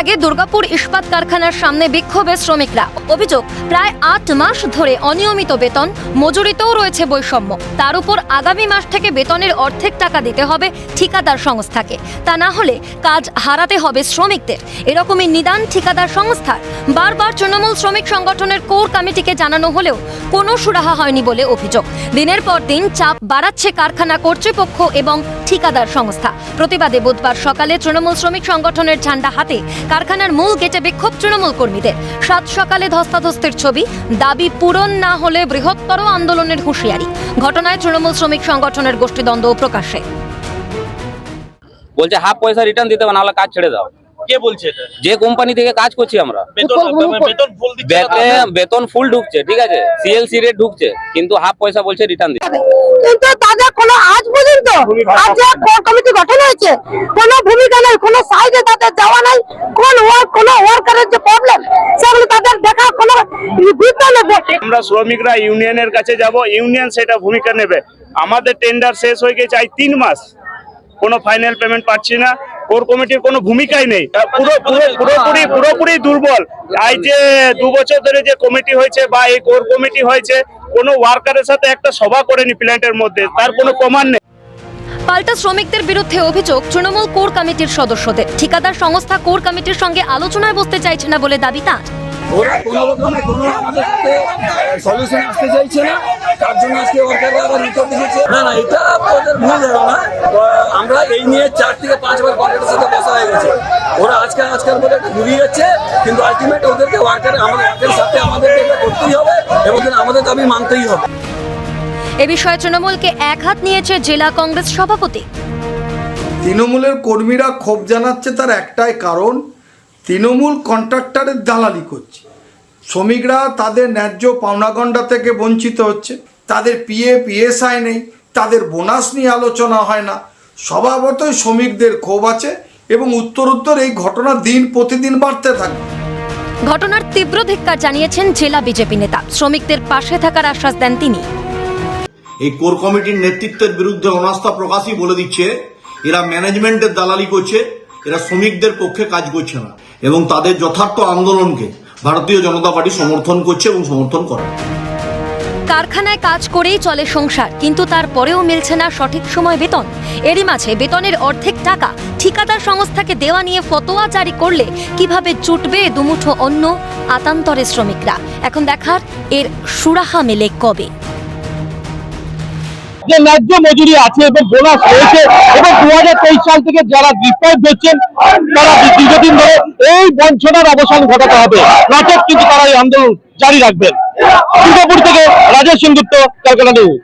আগে দুর্গাপুর ইস্পাত কারখানার সামনে বিক্ষোভে শ্রমিকরা। অভিযোগ, প্রায় ৮ মাস ধরে অনিয়মিত বেতন, মজুরিতেও রয়েছে বৈষম্য। তার উপর আগামী মাস থেকে বেতনের অর্ধেক টাকা দিতে হবে ঠিকাদার সংস্থাকে, তা না হলে কাজ হারাতে হবে শ্রমিকদের। এরকমই নিদান ঠিকাদার সংস্থার। বারবার তৃণমূল শ্রমিক সংগঠনের কোর কমিটিকে জানানো হলেও কোনো সুরাহা হয়নি বলে অভিযোগ। দিনের পর দিন চাপ বাড়াচ্ছে কারখানা কর্তৃপক্ষ এবং ঠিকাদার সংস্থা। প্রতিবাদে বুধবার সকালে তৃণমূল শ্রমিক সংগঠনের ঝান্ডা হাতে কারখানার মূল গেটে বিক্ষোভ তৃণমূল কর্মীদের। সাত সকালে ধস্তাধস্তির ছবি, দাবি পূরণ না হলে বৃহত্তর আন্দোলনের হুঁশিয়ারি। ঘটনায় তৃণমূল শ্রমিক সংগঠনের গোষ্ঠীদ্বন্দ্ব প্রকাশ্যে। বলছে হাফ পয়সা রিটার্ন দিতে হবে, না হলে কাজ ছেড়ে দাও। কে বলছে এটা? যে কোম্পানি থেকে কাজ করছি আমরা, বেতন ফুল ঢুকছে, ঠিক আছে, সিএলসি রেট ঢুকছে, কিন্তু হাফ পয়সা বলছে রিটার্ন দিতে। কিন্তু তাদের কোনো আজ পর্যন্ত আজ যে কোর কমিটি গঠন হয়েছে কোনো ভূমিকা নেই, কোনো সাইডে তাদের যাওয়া নাই। কোনো ওয়ার্কারের যে প্রবলেম সেগুলো তাদের দেখা কোনো গুরুত্ব নেবে। আমরা শ্রমিকরা ইউনিয়নের কাছে যাব, ইউনিয়ন সেটা ভূমিকা নেবে। আমাদের টেন্ডার শেষ হয়ে গেছে 3 মাস, কোনো ফাইনাল পেমেন্ট পাচ্ছি না। কোর কমিটির কোনো ভূমিকাই নেই, পুরোপুরি দুর্বল। এই যে 2 বছর ধরে যে কমিটি হয়েছে বা এই কোর কমিটি হয়েছে, কোনো ওয়ার্কারের সাথে একটা সভা করেনি প্ল্যান্টের মধ্যে, তার কোনো প্রমাণ নেই। পাল্টা শ্রমিকদের বিরুদ্ধে অভিযোগ তৃণমূল কোর কমিটির সদস্যদের। ঠিকাদার সংস্থা কোর কমিটির সঙ্গে আলোচনায় বসতে চাইছে না বলে দাবি তার। ওরা কোনো রকমে কোনো আমাদের সলিউশন আসতে চাইছে না, তার জন্য আজকে ওয়ার্কাররা আবার রিপোর্ট দিয়েছে। না এটা ওদের ভুল ধারণা। আমরা এই নিয়ে 4 থেকে 5 বার কন্ট্রাক্টের সাথে বসা হয়ে গেছে। ওরা আজকাল বলে একটা ঘুরিয়ে যাচ্ছে, কিন্তু আলটিমেট ওদেরকে আমাদের ওয়ার্কের সাথে আমাদেরকে এটা করতেই হবে এবং আমাদের দাবি মানতেই হবে। এ বিষয়ে তৃণমূলকে এক হাত নিয়েছে জেলা কংগ্রেস সভাপতি। তৃণমূলের কর্মীরা ক্ষোভ জানাচ্ছে, তার একটাই কারণ, তৃণমূল কন্ট্রাক্টরের দালালি করছে। শ্রমিকরা তাদের ন্যায্য পাওনাগণ্ডা থেকে বঞ্চিত হচ্ছে, তাদের পিএসআই নেই, তাদের বোনাস নিয়ে আলোচনা হয় না। স্বভাবতই শ্রমিকদের ক্ষোভ আছে এবং উত্তরোত্তর এই ঘটনা দিন প্রতিদিন বাড়তে থাকে। ঘটনার তীব্র ধিক্কার জানিয়েছেন জেলা বিজেপি নেতা। শ্রমিকদের পাশে থাকার আশ্বাস দেন তিনি। এই কোর কমিটির নেতৃত্বের বিরুদ্ধে অনাস্থা প্রকাশই বলে দিচ্ছে, এরা ম্যানেজমেন্টের দালালি করছে, এরা শ্রমিকদের পক্ষে কাজ করছে না এবং তাদের যথার্থ আন্দোলনকে ভারতীয় জনতা পার্টি সমর্থন করছে এবং সমর্থন করে। কারখানায় কাজ করেই চলে সংসার, কিন্তু তারপরেও মিলছে না সঠিক সময় বেতন। এরই মাঝে বেতনের অর্ধেক টাকা ঠিকাদার সংস্থাকে দেওয়া নিয়ে ফতোয়া জারি করলে কিভাবে জুটবে দুমুঠো অন্ন? আতান্তরে শ্রমিকরা। এখন দেখার এর সুরাহা মেলে কবে। যে ন্যায্য মজুরি আছে এবং বোনাস রয়েছে এবং 2023 সাল থেকে যারা ডিপ্লয়েড হচ্ছেন তারা দীর্ঘদিন ধরে এই বঞ্চনার অবসান ঘটাতে হবে, নচেত কিন্তু তারা এই আন্দোলন জারি রাখবেন। দুর্গাপুর থেকে রাজেশ সেনগুপ্ত, ক্যালকাটা নিউজ।